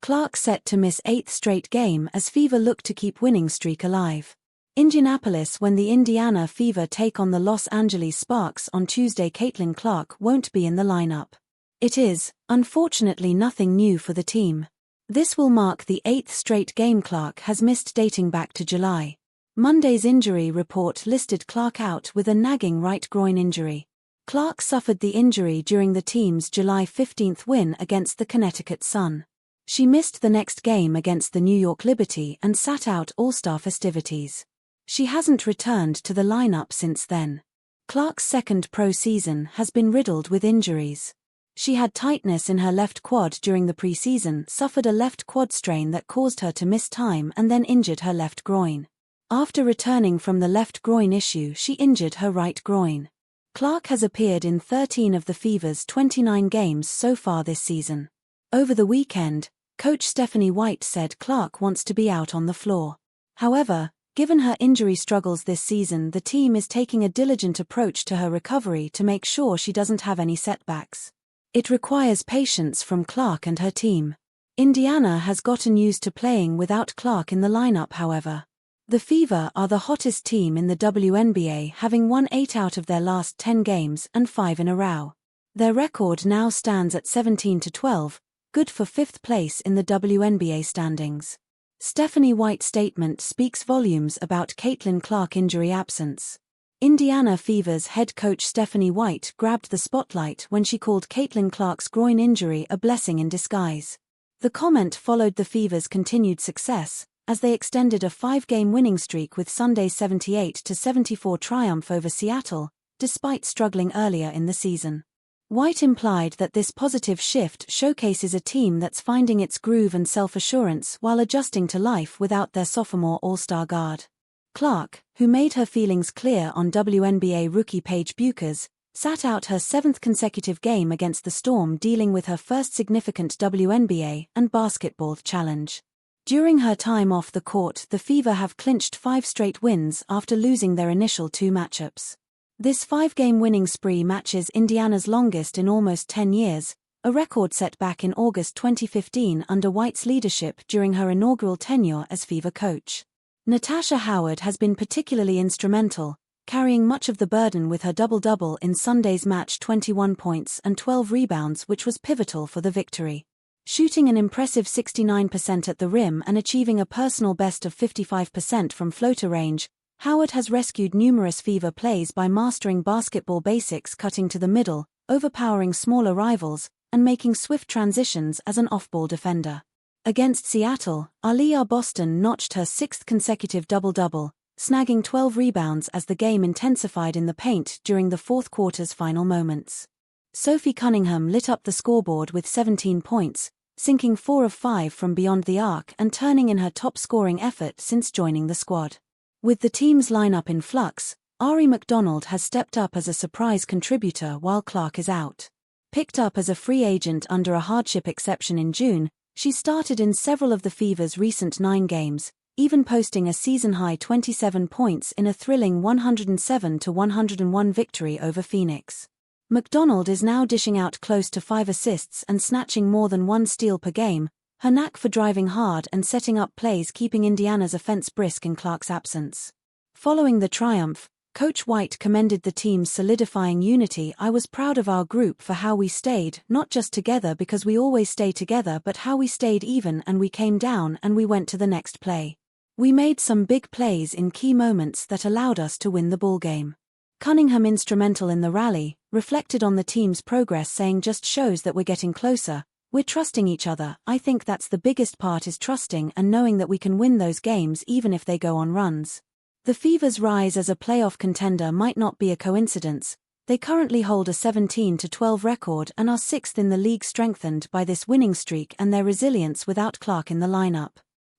Clark set to miss 8th straight game as Fever look to keep winning streak alive. Indianapolis when the Indiana Fever take on the Los Angeles Sparks on Tuesday. Caitlin Clark won't be in the lineup. It is, unfortunately, nothing new for the team. This will mark the 8th straight game Clark has missed dating back to July. Monday's injury report listed Clark out with a nagging right groin injury. Clark suffered the injury during the team's July 15th win against the Connecticut Sun. She missed the next game against the New York Liberty and sat out All-Star festivities. She hasn't returned to the lineup since then. Clark's second pro season has been riddled with injuries. She had tightness in her left quad during the preseason, suffered a left quad strain that caused her to miss time, and then injured her left groin. After returning from the left groin issue, she injured her right groin. Clark has appeared in 13 of the Fever's 29 games so far this season. Over the weekend, coach Stephanie White said Clark wants to be out on the floor. However, given her injury struggles this season, the team is taking a diligent approach to her recovery to make sure she doesn't have any setbacks. It requires patience from Clark and her team. Indiana has gotten used to playing without Clark in the lineup, however. The Fever are the hottest team in the WNBA, having won 8 out of their last 10 games and 5 in a row. Their record now stands at 17-12, good for 5th place in the WNBA standings. Stephanie White's statement speaks volumes about Caitlin Clark injury absence. Indiana Fever's head coach Stephanie White grabbed the spotlight when she called Caitlin Clark's groin injury a blessing in disguise. The comment followed the Fever's continued success, as they extended a 5-game winning streak with Sunday's 78-74 triumph over Seattle, despite struggling earlier in the season. White implied that this positive shift showcases a team that's finding its groove and self-assurance while adjusting to life without their sophomore All-Star guard. Clark, who made her feelings clear on WNBA rookie Paige Bueckers, sat out her 7th consecutive game against the Storm, dealing with her first significant WNBA and basketball challenge. During her time off the court, the Fever have clinched 5 straight wins after losing their initial 2 matchups. This 5-game winning spree matches Indiana's longest in almost 10 years, a record set back in August 2015 under White's leadership during her inaugural tenure as Fever coach. Natasha Howard has been particularly instrumental, carrying much of the burden with her double-double in Sunday's match, 21 points and 12 rebounds, which was pivotal for the victory. Shooting an impressive 69% at the rim and achieving a personal best of 55% from floater range, Howard has rescued numerous Fever plays by mastering basketball basics, cutting to the middle, overpowering smaller rivals, and making swift transitions as an off-ball defender. Against Seattle, Aliyah Boston notched her 6th consecutive double-double, snagging 12 rebounds as the game intensified in the paint during the fourth quarter's final moments. Sophie Cunningham lit up the scoreboard with 17 points, sinking 4 of 5 from beyond the arc and turning in her top-scoring effort since joining the squad. With the team's lineup in flux, Ari McDonald has stepped up as a surprise contributor while Clark is out. Picked up as a free agent under a hardship exception in June, she started in several of the Fever's recent 9 games, even posting a season-high 27 points in a thrilling 107-101 victory over Phoenix. McDonald is now dishing out close to 5 assists and snatching more than 1 steal per game, her knack for driving hard and setting up plays keeping Indiana's offense brisk in Clark's absence. Following the triumph, Coach White commended the team's solidifying unity. "I was proud of our group for how we stayed, not just together because we always stay together, but how we stayed even and we came down and we went to the next play. We made some big plays in key moments that allowed us to win the ballgame." Cunningham, instrumental in the rally, reflected on the team's progress, saying, "Just shows that we're getting closer. We're trusting each other. I think that's the biggest part, is trusting and knowing that we can win those games even if they go on runs." The Fever's rise as a playoff contender might not be a coincidence. They currently hold a 17-12 record and are 6th in the league, strengthened by this winning streak and their resilience without Clark in the lineup.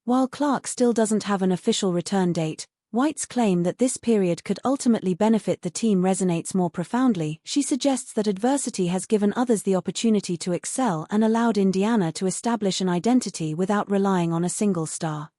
While Clark still doesn't have an official return date, White's claim that this period could ultimately benefit the team resonates more profoundly. She suggests that adversity has given others the opportunity to excel and allowed Indiana to establish an identity without relying on a single star.